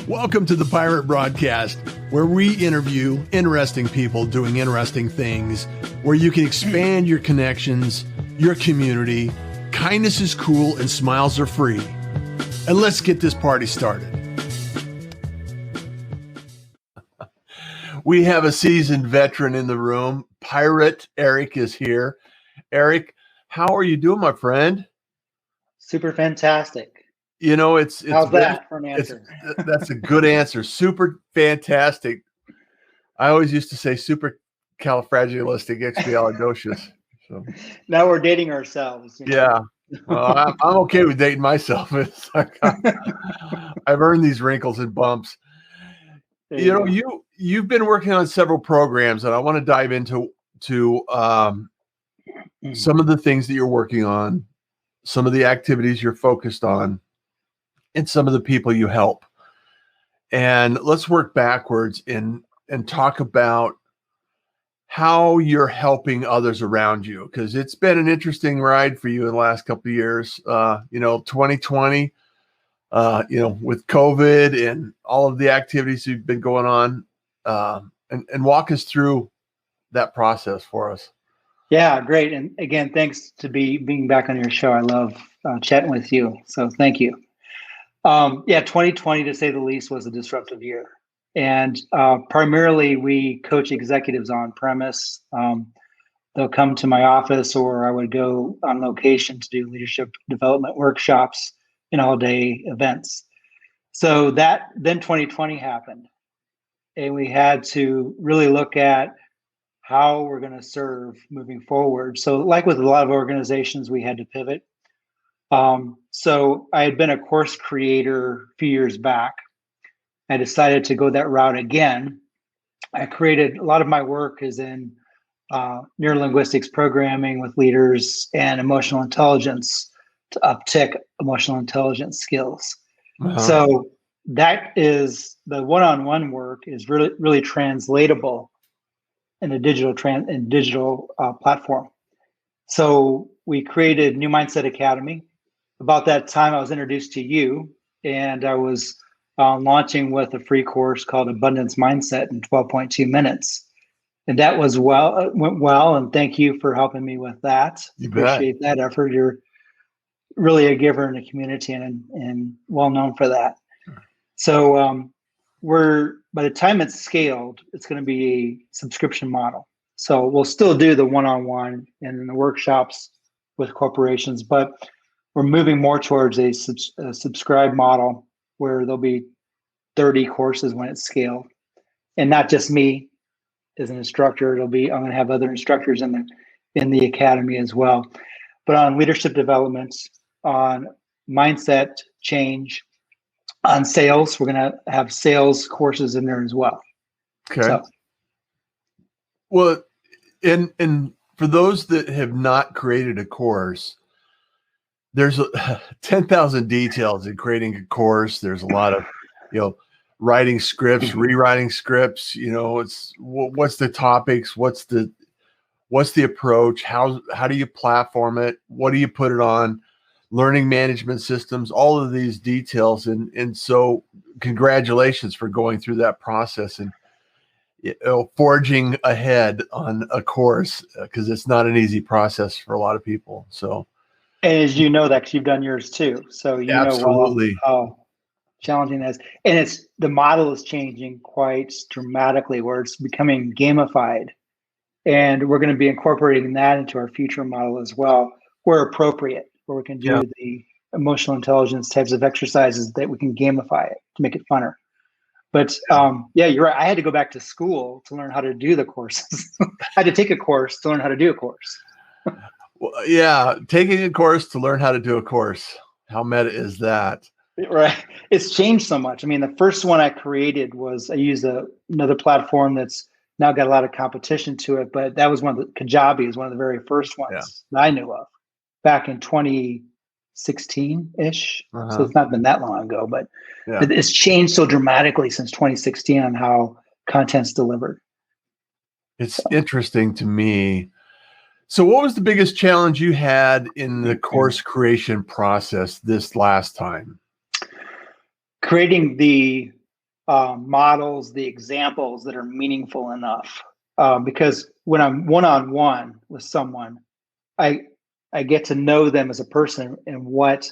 Welcome to the Pirate Broadcast, where we interview interesting people doing interesting things, where you can expand your connections, your community. Kindness is cool and smiles are free. And let's get this party started. We have a seasoned veteran in the room. Pirate Eric is here. Eric, how are you doing, my friend? Super fantastic. You know, it's how's that for an answer? That's a good answer. Super fantastic. I always used to say super califragilisticexpialidocious. So now we're dating ourselves. You know? Yeah. Well, I'm okay with dating myself. It's like I've earned these wrinkles and bumps. You've been working on several programs, and I want to dive into some of the things that you're working on, some of the activities you're focused on, and some of the people you help. And let's work backwards and talk about how you're helping others around you, because it's been an interesting ride for you in the last couple of years. 2020, with COVID and all of the activities you've been going on, and walk us through that process for us. Yeah, great. And again, thanks to being back on your show. I love chatting with you. So thank you. 2020, to say the least, was a disruptive year. And primarily, we coach executives on premise. They'll come to my office, or I would go on location to do leadership development workshops and all-day events. So then 2020 happened, and we had to really look at how we're going to serve moving forward. So like with a lot of organizations, we had to pivot. So I had been a course creator a few years back. I decided to go that route again. I created a lot of my work is in neurolinguistics programming with leaders and emotional intelligence to uptick emotional intelligence skills. Uh-huh. So that is the one-on-one work is really, really translatable in a digital platform. So we created New Mindset Academy. About that time, I was introduced to you, and I was launching with a free course called Abundance Mindset in 12.2 minutes. And that went well. And thank you for helping me with that. You appreciate that effort. You're really a giver in the community and well known for that. So by the time it's scaled, it's going to be a subscription model. So we'll still do the one-on-one and the workshops with corporations, but we're moving more towards a subscribe model where there'll be 30 courses when it's scaled, and not just me as an instructor. I'm going to have other instructors in the academy as well. But on leadership development, on mindset change, on sales, we're going to have sales courses in there as well. Okay. Well, and for those that have not created a course, there's 10,000 details in creating a course. There's a lot of, writing scripts, rewriting scripts. It's what's the topics, what's the approach, how do you platform it, what do you put it on, learning management systems, all of these details, and so congratulations for going through that process and forging ahead on a course, because it's not an easy process for a lot of people. So. And as you know that, because you've done yours too, so you Absolutely. know how challenging that is. And the model is changing quite dramatically, where it's becoming gamified, and we're going to be incorporating that into our future model as well, where appropriate, where we can do the emotional intelligence types of exercises that we can gamify it to make it funner. But you're right. I had to go back to school to learn how to do the courses. I had to take a course to learn how to do a course. Well, yeah, taking a course to learn how to do a course. How meta is that? Right. It's changed so much. I mean, the first one I created I used another platform that's now got a lot of competition to it, but that was Kajabi is one of the very first ones that I knew of back in 2016-ish. Uh-huh. So it's not been that long ago, but it's changed so dramatically since 2016 on how content's delivered. It's interesting to me. So what was the biggest challenge you had in the course creation process this last time? creating the models, the examples that are meaningful enough. Because when I'm one-on-one with someone, I get to know them as a person and what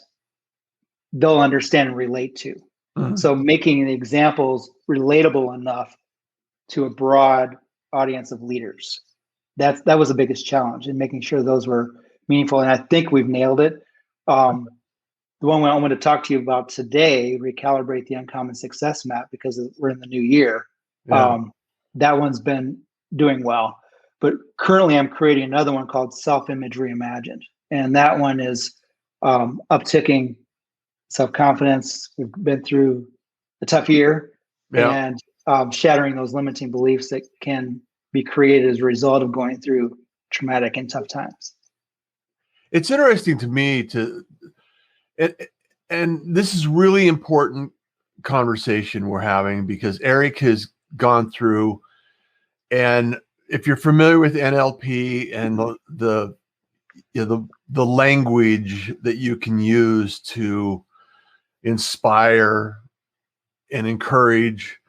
they'll understand and relate to. Mhm. So making the examples relatable enough to a broad audience of leaders. That was the biggest challenge in making sure those were meaningful. And I think we've nailed it. The one I want to talk to you about today, Recalibrate the Uncommon Success Map, because we're in the new year. Yeah. That one's been doing well. But currently I'm creating another one called Self-Image Reimagined. And that one is upticking self-confidence. We've been through a tough year, Yeah. and shattering those limiting beliefs that can be created as a result of going through traumatic and tough times. It's interesting to me and this is really important conversation we're having, because Eric has gone through, and if you're familiar with NLP and the language that you can use to inspire and encourage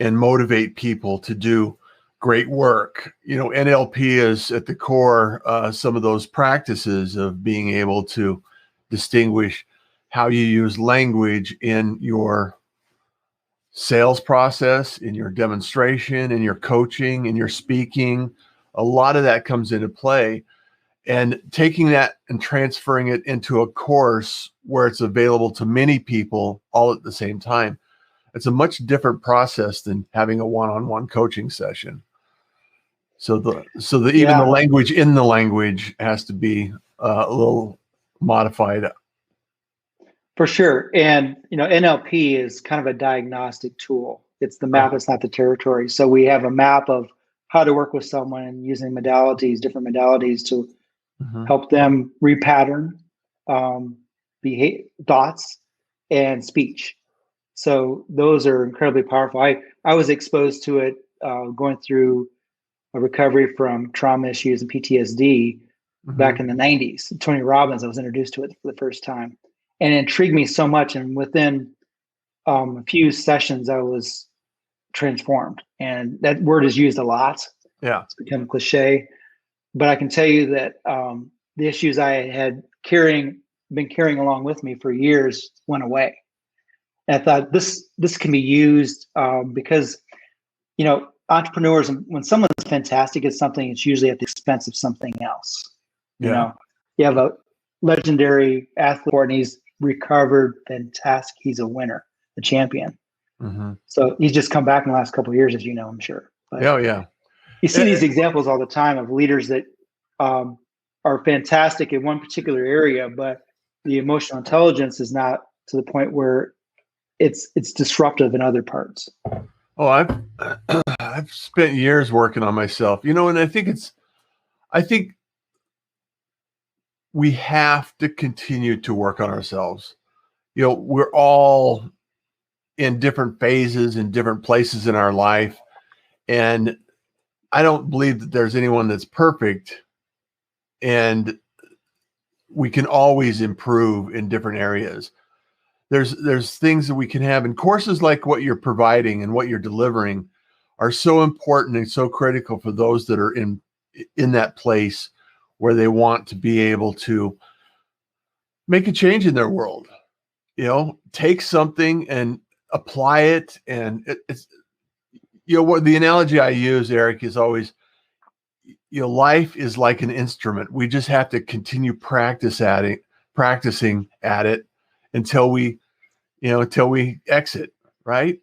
and motivate people to do great work. NLP is at the core, some of those practices of being able to distinguish how you use language in your sales process, in your demonstration, in your coaching, in your speaking. A lot of that comes into play. And taking that and transferring it into a course where it's available to many people all at the same time, it's a much different process than having a one-on-one coaching session. So even the language in the language has to be a little modified. For sure. And NLP is kind of a diagnostic tool. It's the map, it's not the territory. So we have a map of how to work with someone using different modalities to help them repattern thoughts and speech. So those are incredibly powerful. I was exposed to it going through a recovery from trauma issues and PTSD back in the 90s. Tony Robbins, I was introduced to it for the first time. And it intrigued me so much. And within a few sessions, I was transformed. And that word is used a lot. Yeah. It's become a cliche. But I can tell you that the issues I had been carrying along with me for years went away. And I thought this can be used because, entrepreneurs, when someone's fantastic at something, it's usually at the expense of something else. You have a legendary athlete and he's recovered, fantastic. He's a winner, a champion. So he's just come back in the last couple of years, as you know, I'm sure. But you see these examples all the time of leaders that are fantastic in one particular area, but the emotional intelligence is not to the point where it's disruptive in other parts. Oh, I've spent years working on myself, and I think we have to continue to work on ourselves. We're all in different phases in different places in our life. And I don't believe that there's anyone that's perfect, and we can always improve in different areas. There's things that we can have, and courses like what you're providing and what you're delivering are so important and so critical for those that are in that place where they want to be able to make a change in their world. Take something and apply it. And it's what the analogy I use, Eric, is always, life is like an instrument. We just have to continue practicing at it until we exit, right?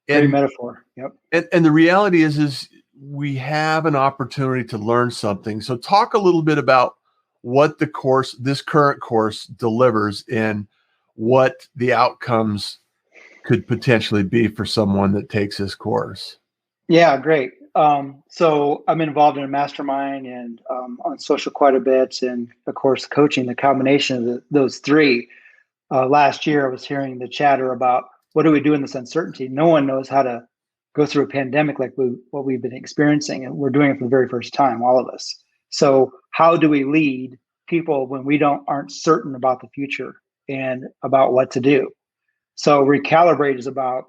Great metaphor. Yep. And the reality is we have an opportunity to learn something. So talk a little bit about what this current course delivers and what the outcomes could potentially be for someone that takes this course. Yeah, great. So I'm involved in a mastermind and on social quite a bit, and of course coaching. The combination of those three. Last year, I was hearing the chatter about what do we do in this uncertainty. No one knows how to go through a pandemic like what we've been experiencing, and we're doing it for the very first time, all of us. So how do we lead people when we aren't certain about the future and about what to do? So Recalibrate is about,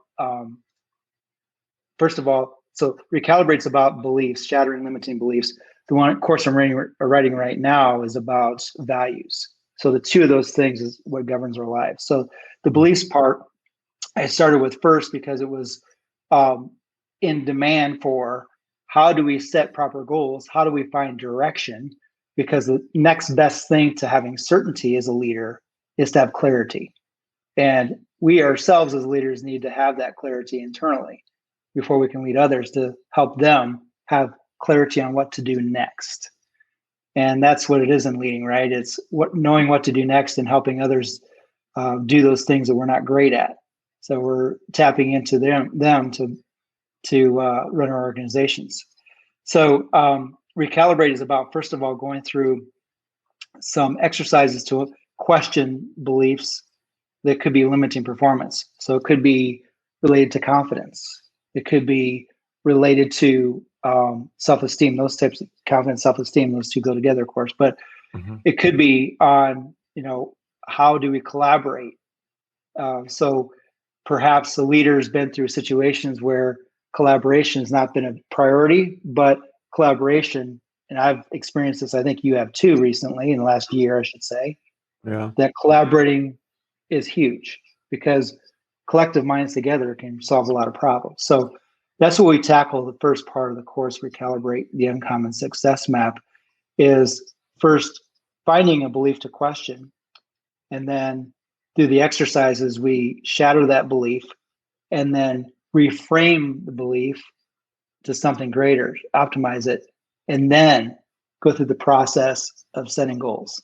first of all, so Recalibrate is about beliefs, shattering limiting beliefs. The one course I'm writing right now is about values. So the two of those things is what governs our lives. So the beliefs part, I started with first because it was in demand for how do we set proper goals? How do we find direction? Because the next best thing to having certainty as a leader is to have clarity. And we ourselves as leaders need to have that clarity internally before we can lead others to help them have clarity on what to do next. And that's what it is in leading, right? It's knowing what to do next and helping others do those things that we're not great at. So we're tapping into them to run our organizations. So Recalibrate is about, first of all, going through some exercises to question beliefs that could be limiting performance. So it could be related to confidence. It could be related to self-esteem. Those types of confidence, self-esteem, those two go together, of course. But it could be on, how do we collaborate? So perhaps the leader's been through situations where collaboration has not been a priority, but collaboration, and I've experienced this, I think you have too recently, in the last year, I should say, that collaborating is huge because collective minds together can solve a lot of problems. So that's what we tackle the first part of the course, Recalibrate, the Uncommon Success Map, is first finding a belief to question, and then through the exercises, we shatter that belief and then reframe the belief to something greater, optimize it, and then go through the process of setting goals.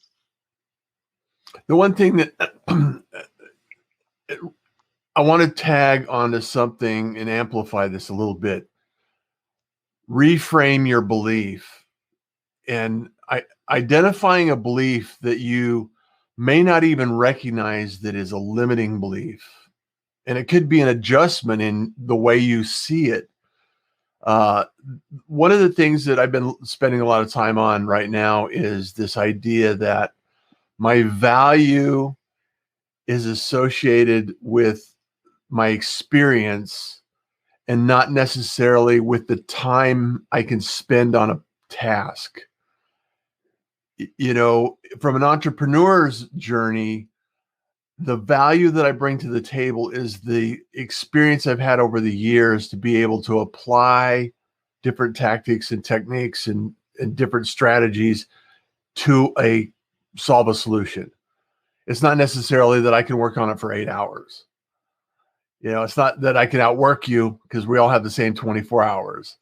The one thing that I want to tag onto something and amplify this a little bit. Reframe your belief, and identifying a belief that you may not even recognize that is a limiting belief. And it could be an adjustment in the way you see it. One of the things that I've been spending a lot of time on right now is this idea that my value is associated with my experience and not necessarily with the time I can spend on a task. From an entrepreneur's journey, the value that I bring to the table is the experience I've had over the years to be able to apply different tactics and techniques and different strategies to solve a solution. It's not necessarily that I can work on it for 8 hours. It's not that I can outwork you because we all have the same 24 hours.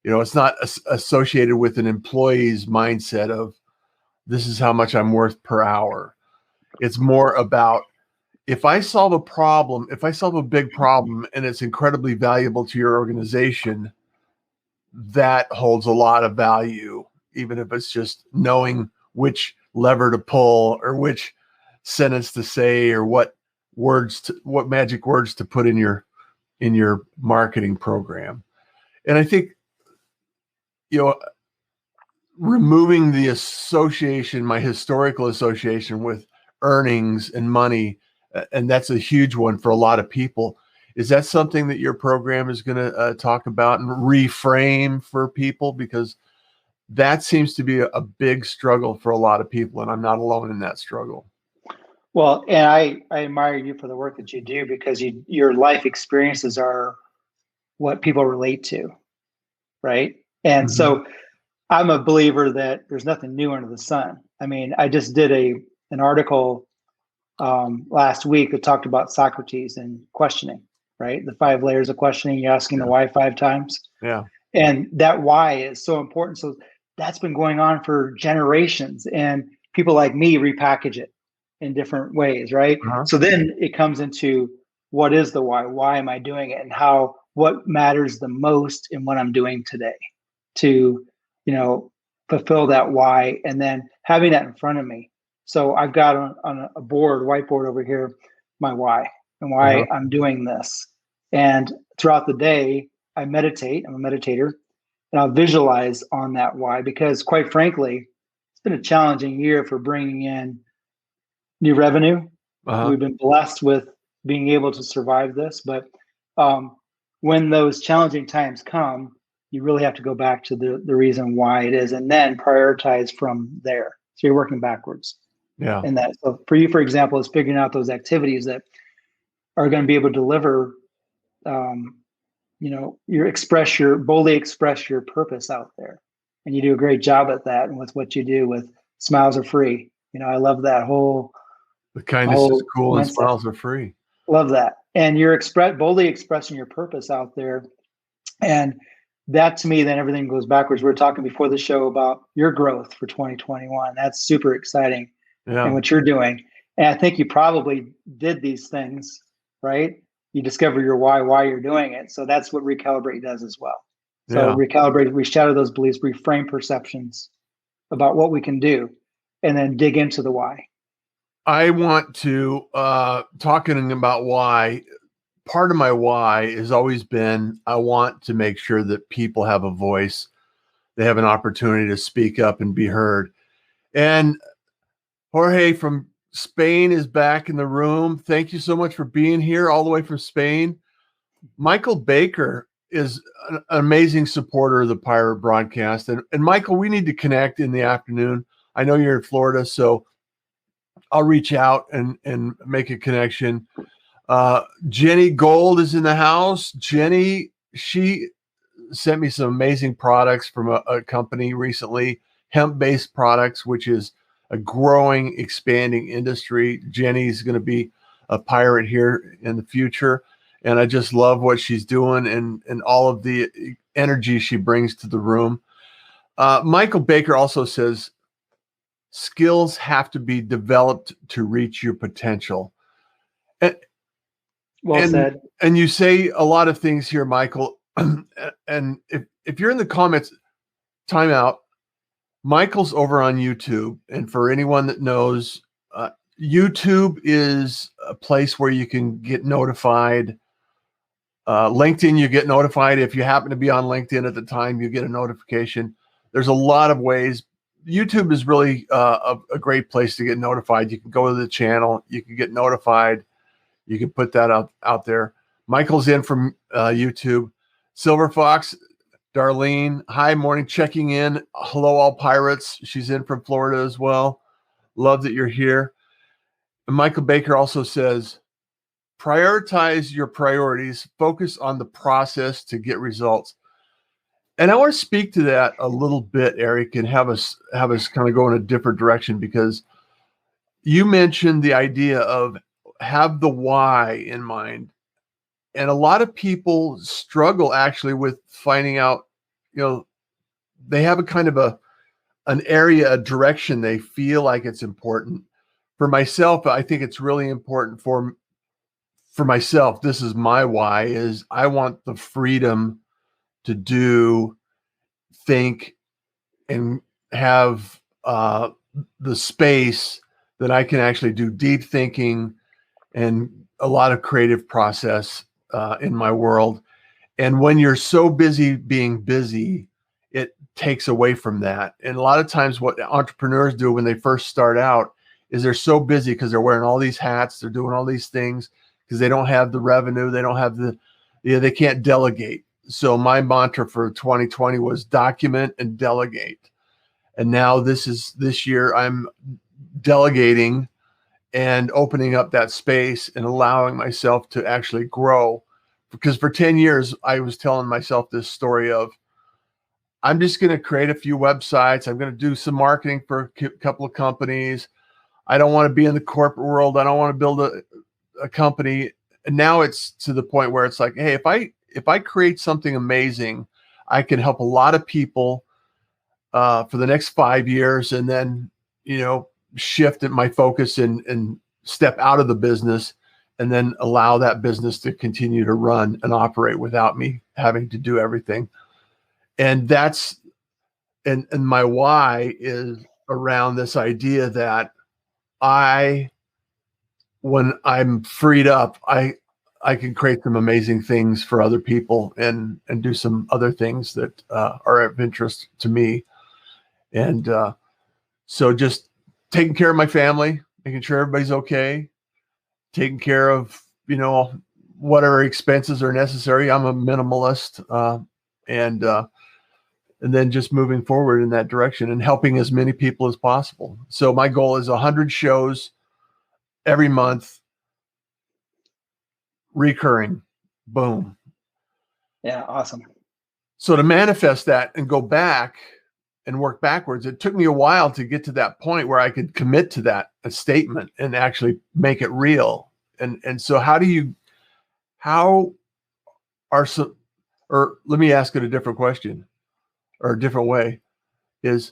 It's not associated with an employee's mindset of this is how much I'm worth per hour. It's more about if I solve a big problem and it's incredibly valuable to your organization, that holds a lot of value, even if it's just knowing which lever to pull or which sentence to say or what magic words to put in your marketing program. And I think, removing the association, my historical association with earnings and money, and that's a huge one for a lot of people. Is that something that your program is going to talk about and reframe for people? Because that seems to be a big struggle for a lot of people, and I'm not alone in that struggle. Well, and I admire you for the work that you do because your life experiences are what people relate to, right? And so I'm a believer that there's nothing new under the sun. I mean, I just did an article last week that talked about Socrates and questioning, right? The 5 layers of questioning. You're asking the why 5 times. Yeah. And that why is so important. So that's been going on for generations, and people like me repackage it in different ways, right? So then it comes into what is the why? Why am I doing it? And what matters the most in what I'm doing today to, fulfill that why, and then having that in front of me. So I've got on a whiteboard over here, my why and why I'm doing this. And throughout the day, I meditate. I'm a meditator, and I'll visualize on that why, because quite frankly, it's been a challenging year for bringing in new revenue. We've been blessed with being able to survive this. But when those challenging times come, you really have to go back to the reason why it is, and then prioritize from there. So you're working backwards. Yeah. And that, so for you, for example, is figuring out those activities that are going to be able to deliver, boldly express your purpose out there. And you do a great job at that. And with what you do with Smiles Are Free, I love that whole. The kindness is cool mindset. And smiles are free. Love that. And you're boldly expressing your purpose out there. And that, to me, then everything goes backwards. We were talking before the show about your growth for 2021. That's super exciting. Yeah. And what you're doing. And I think you probably did these things, right? You discover your why you're doing it. So that's what Recalibrate does as well. So Recalibrate, we shatter those beliefs, reframe perceptions about what we can do, and then dig into the why. I want to, talking about why, part of my why has always been, I want to make sure that people have a voice. They have an opportunity to speak up and be heard. And Jorge from Spain is back in the room. Thank you so much for being here all the way from Spain. Michael Baker is an amazing supporter of the Pirate Broadcast. And Michael, we need to connect in the afternoon. I know you're in Florida, so I'll reach out and make a connection. Jenny Gold is in the house. Jenny, she sent me some amazing products from a company recently, hemp-based products, which is a growing, expanding industry. Jenny's going to be a pirate here in the future. And I just love what she's doing and all of the energy she brings to the room. Michael Baker also says, skills have to be developed to reach your potential. Well said. And you say a lot of things here, Michael. And if you're in the comments, time out. Michael's over on YouTube. And for anyone that knows, YouTube is a place where you can get notified. LinkedIn, you get notified. If you happen to be on LinkedIn at the time, you get a notification. There's a lot of ways. YouTube is really a great place to get notified. You can go to the channel. You can get notified. You can put that out there. Michael's in from YouTube. Silver Fox, Darlene, hi, morning, checking in. Hello, all pirates. She's in from Florida as well. Love that you're here. And Michael Baker also says, prioritize your priorities. Focus on the process to get results. And I want to speak to that a little bit, Eric, and have us kind of go in a different direction, because you mentioned the idea of have the why in mind. And a lot of people struggle actually with finding out, they have a kind of an area, a direction they feel like it's important. For myself, I think it's really important for myself. This is my why, is I want the freedom to do, think, and have the space that I can actually do deep thinking and a lot of creative process in my world. And when you're so busy being busy, it takes away from that. And a lot of times what entrepreneurs do when they first start out is they're so busy because they're wearing all these hats, they're doing all these things because they don't have the revenue, they don't have they can't delegate. So my mantra for 2020 was document and delegate. And now this year I'm delegating and opening up that space and allowing myself to actually grow. Because for 10 years, I was telling myself this story of, I'm just going to create a few websites. I'm going to do some marketing for a couple of companies. I don't want to be in the corporate world. I don't want to build a company. And now it's to the point where it's like, hey, if I create something amazing, I can help a lot of people for the next 5 years, and then, shift my focus and step out of the business, and then allow that business to continue to run and operate without me having to do everything. And that's, and my why is around this idea that when I'm freed up, I can create some amazing things for other people and do some other things that are of interest to me. And so just taking care of my family, making sure everybody's okay, taking care of whatever expenses are necessary. I'm a minimalist, and then just moving forward in that direction and helping as many people as possible. So my goal is 100 shows every month, recurring. Boom. Yeah, awesome. So to manifest that and go back and work backwards, it took me a while to get to that point where I could commit to that a statement and actually make it real. And so or let me ask it a different question or a different way, is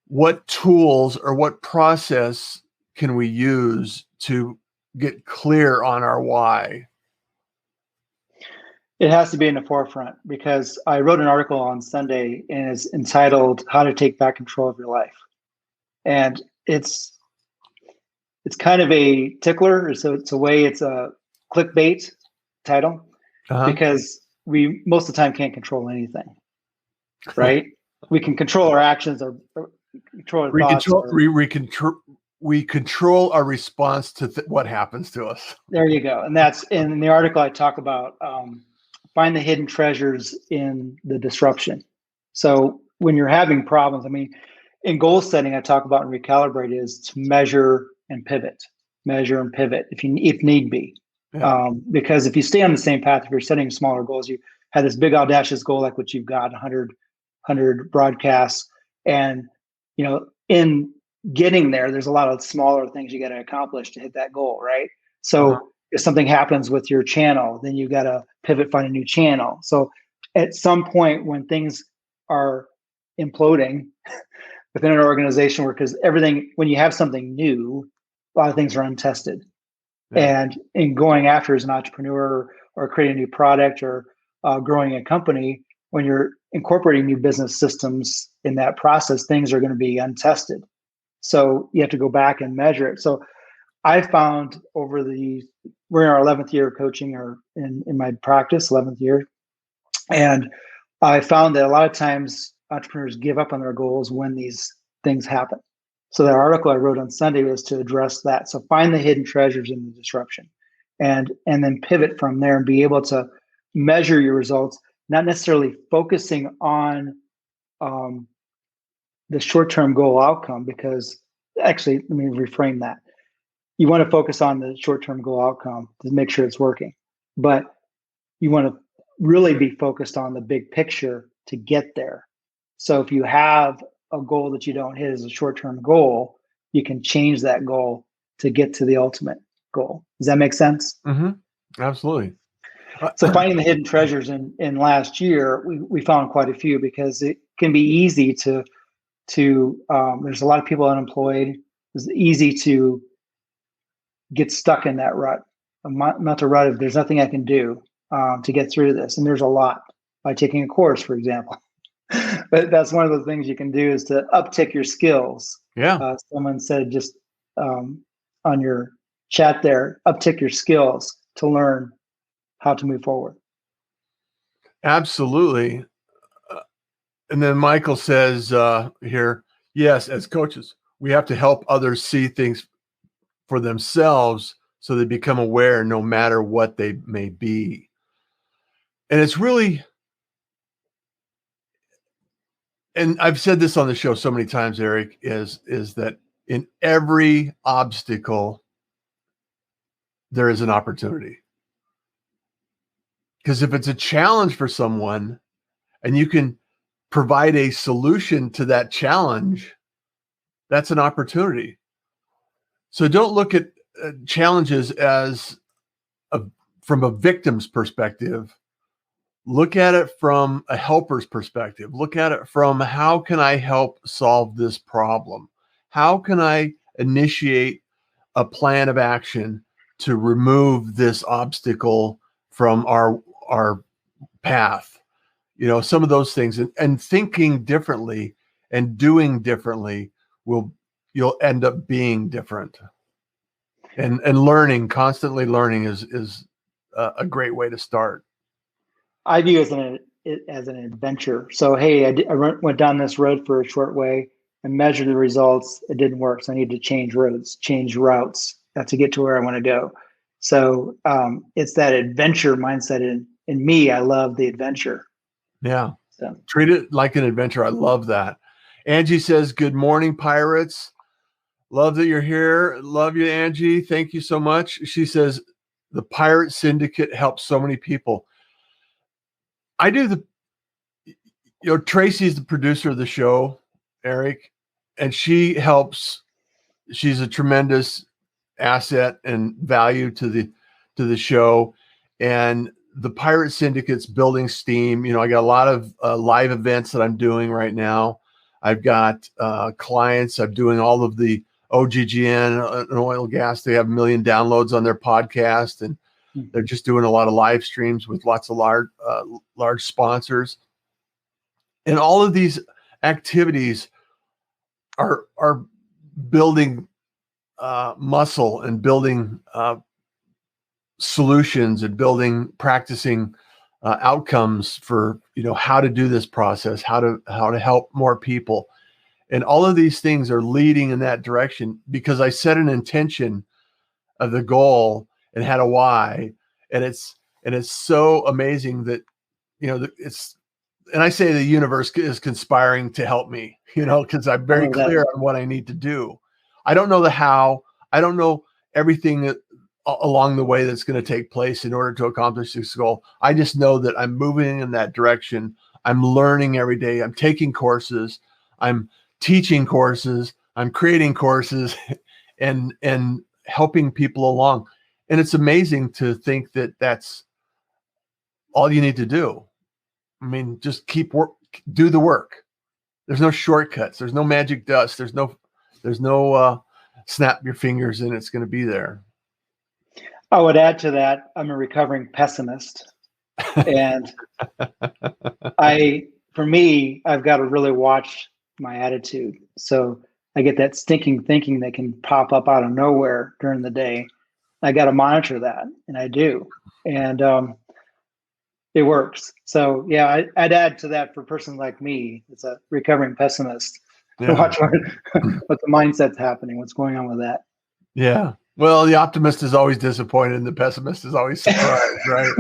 what tools or what process can we use to get clear on our why? It has to be in the forefront, because I wrote an article on Sunday and it's entitled "How to Take Back Control of Your Life," and it's kind of a tickler. So it's a clickbait title, because we most of the time can't control anything, right? We can control our actions or control our thoughts. We control our response to what happens to us. There you go. And that's in the article. I talk about find the hidden treasures in the disruption. So when you're having problems, I mean, in goal setting, I talk about in Recalibrate is to measure and pivot if need be. Yeah. Because if you stay on the same path, if you're setting smaller goals, you have this big audacious goal like what you've got, 100 broadcasts, and in getting there's a lot of smaller things you got to accomplish to hit that goal, right? So if something happens with your channel, then you got to pivot, find a new channel. So at some point when things are imploding within an organization, because when you have something new, a lot of things are untested. Yeah. And in going after as an entrepreneur or creating a new product or growing a company, when you're incorporating new business systems in that process, things are going to be untested. So you have to go back and measure it. So I found we're in our 11th year of coaching, or in my practice, 11th year. And I found that a lot of times entrepreneurs give up on their goals when these things happen. So the article I wrote on Sunday was to address that. So find the hidden treasures in the disruption and then pivot from there and be able to measure your results, not necessarily focusing on the short-term goal outcome, because actually, let me reframe that. You want to focus on the short-term goal outcome to make sure it's working, but you want to really be focused on the big picture to get there. So if you have a goal that you don't hit as a short-term goal, you can change that goal to get to the ultimate goal. Does that make sense? Mm-hmm. Absolutely. So finding the hidden treasures in last year, we found quite a few, because it can be easy to there's a lot of people unemployed. It's easy to get stuck in that rut. Not the rut of there's nothing I can do to get through this. And there's a lot by taking a course, for example. But that's one of the things you can do, is to uptick your skills. Yeah. Someone said just on your chat there, uptick your skills to learn how to move forward. Absolutely. And then Michael says here, yes, as coaches, we have to help others see things for themselves so they become aware no matter what they may be. And it's really, and I've said this on the show so many times, Eric, is that in every obstacle, there is an opportunity. Because if it's a challenge for someone and you can provide a solution to that challenge, that's an opportunity. So don't look at challenges as from a victim's perspective. Look at it from a helper's perspective. Look at it from, how can I help solve this problem? How can I initiate a plan of action to remove this obstacle from our path? Some of those things, and thinking differently and doing differently you'll end up being different. And constantly learning is a great way to start. I view it as an adventure. So, hey, I went down this road for a short way and measured the results. It didn't work. So I need to change routes to get to where I want to go. So it's that adventure mindset in me. I love the adventure. Yeah. So Treat it like an adventure. I love that. Angie says, good morning, pirates. Love that you're here. Love you, Angie. Thank you so much. She says, the Pirate Syndicate helps so many people. I do Tracy's the producer of the show, Eric, and she helps. She's a tremendous asset and value to the show. And the Pirate Syndicate's building steam. I got a lot of live events that I'm doing right now. I've got clients. I'm doing all of the OGGN and oil and gas. They have 1 million downloads on their podcast, and they're just doing a lot of live streams with lots of large sponsors. And all of these activities are building muscle and building solutions and practicing outcomes for how to do this process, how to help more people. And all of these things are leading in that direction because I set an intention of the goal and had a why. And it's so amazing that, and I say the universe is conspiring to help me, because I'm very clear on what I need to do. I don't know the how. I don't know everything along the way that's going to take place in order to accomplish this goal. I just know that I'm moving in that direction. I'm learning every day. I'm taking courses. I'm teaching courses. I'm creating courses and helping people along. And it's amazing to think that that's all you need to do. I mean, just do the work. There's no shortcuts. There's no magic dust. There's no snap your fingers and it's going to be there. I would add to that, I'm a recovering pessimist. And I've got to really watch my attitude. So I get that stinking thinking that can pop up out of nowhere during the day. I got to monitor that, and I do. And it works. So yeah, I'd add to that for a person like me, it's a recovering pessimist. Yeah. Watch what the mindset's happening, what's going on with that. Yeah. Well, the optimist is always disappointed and the pessimist is always surprised, right?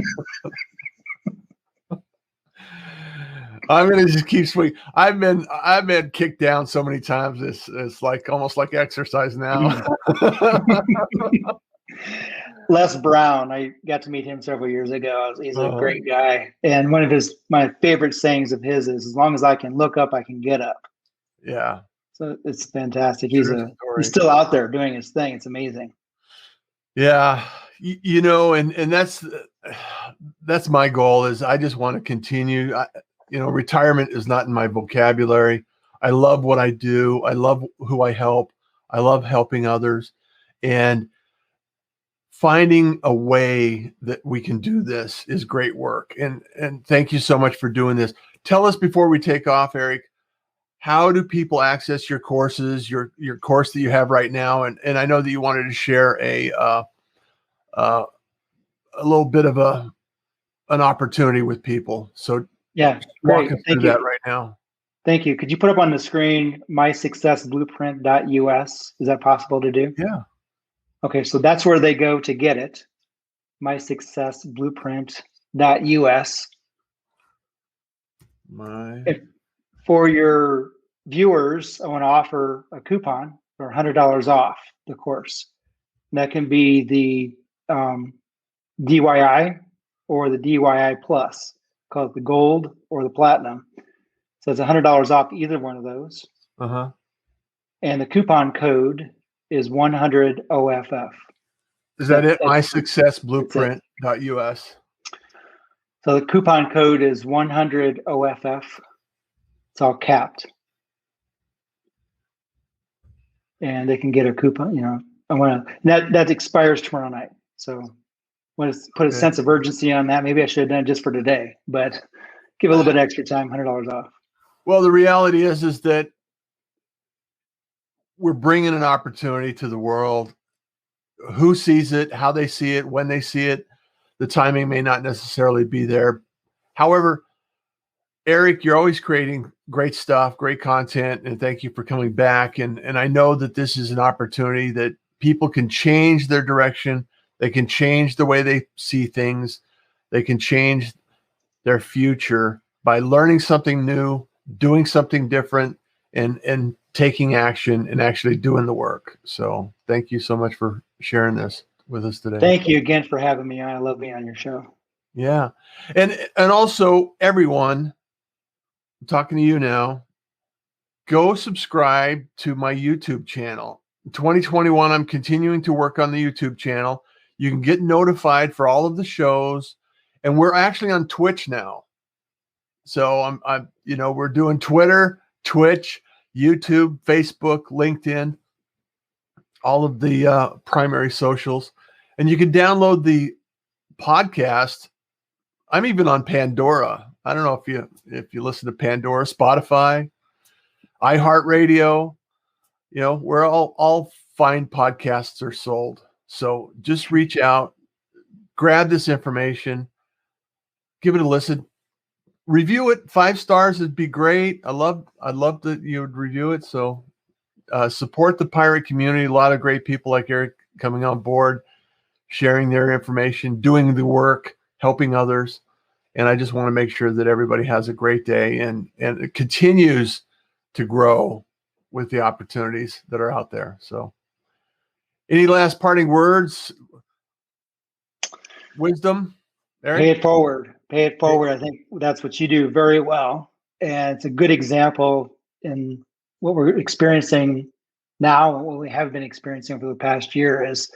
I'm going to just keep swinging. I've been kicked down so many times. It's like almost like exercise now. Les Brown, I got to meet him several years ago. He's a great guy. And one of my favorite sayings of his is, as long as I can look up, I can get up. Yeah. So it's fantastic. He's still out there doing his thing. It's amazing. Yeah. And that's my goal is I just want to continue. Retirement is not in my vocabulary. I love what I do. I love who I help. I love helping others. And finding a way that we can do this is great work. And thank you so much for doing this. Tell us before we take off, Eric, how do people access your courses, your course that you have right now? And I know that you wanted to share a little bit of an opportunity with people. So yeah, walk us through that right now. Thank you. Could you put up on the screen mysuccessblueprint.us? Is that possible to do? Yeah. Okay, so that's where they go to get it. mysuccessblueprint.us. For your viewers, I want to offer a coupon for $100 off the course. And that can be the DYI or the DYI Plus, called the Gold or the Platinum. So it's $100 off either one of those. Uh-huh. And the coupon code is 100OFF. Is that it? mysuccessblueprint.us. So the coupon code is 100OFF. It's all capped. And they can get a coupon, that expires tomorrow night. So I want to put a sense of urgency on that. Maybe I should have done it just for today, but give a little bit extra time, $100 off. Well, the reality is that we're bringing an opportunity to the world. Who sees it, how they see it, when they see it, the timing may not necessarily be there. However, Eric, you're always creating great stuff, great content, and thank you for coming back. And I know that this is an opportunity that people can change their direction. They can change the way they see things. They can change their future by learning something new, doing something different, and taking action and actually doing the work. So thank you so much for sharing this with us today. Thank you again for having me on. I love being on your show. Yeah. And also, everyone, I'm talking to you now, go subscribe to my YouTube channel. In 2021, I'm continuing to work on the YouTube channel. You can get notified for all of the shows, and we're actually on Twitch now. So we're doing Twitter, Twitch, YouTube, Facebook, LinkedIn, all of the primary socials. And you can download the podcast. I'm even on Pandora. I don't know if you listen to Pandora, Spotify, iHeartRadio, where all fine podcasts are sold. So just reach out, grab this information, give it a listen, review it. 5 stars would be great. I'd love that you would review it. So support the pirate community. A lot of great people like Eric coming on board, sharing their information, doing the work, helping others. And I just want to make sure that everybody has a great day and it continues to grow with the opportunities that are out there. So any last parting words? Wisdom? Eric? Pay it forward. Pay it forward. I think that's what you do very well. And it's a good example in what we're experiencing now and what we have been experiencing for the past year is,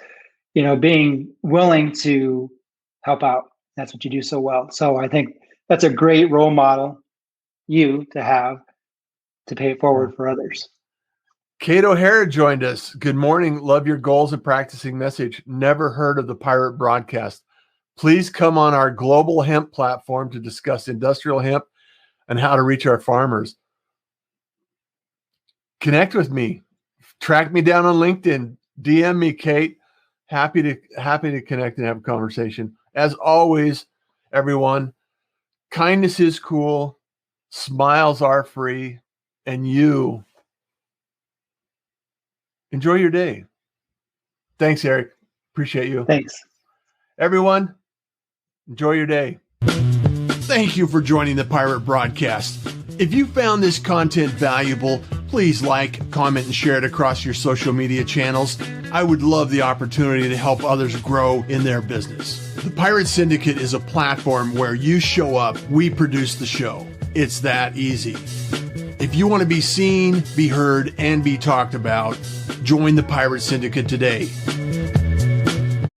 being willing to help out. That's what you do so well. So I think that's a great role model to have to pay it forward for others. Kate O'Hara joined us. Good morning. Love your goals and practicing message. Never heard of the Pirate Broadcast. Please come on our global hemp platform to discuss industrial hemp and how to reach our farmers. Connect with me. Track me down on LinkedIn. DM me, Kate. Happy to connect and have a conversation. As always, everyone, kindness is cool. Smiles are free. And you enjoy your day. Thanks, Eric. Appreciate you. Thanks. Everyone, enjoy your day. Thank you for joining the Pirate Broadcast. If you found this content valuable, please like, comment, and share it across your social media channels. I would love the opportunity to help others grow in their business. The Pirate Syndicate is a platform where you show up, we produce the show. It's that easy. If you want to be seen, be heard, and be talked about, join the Pirate Syndicate today.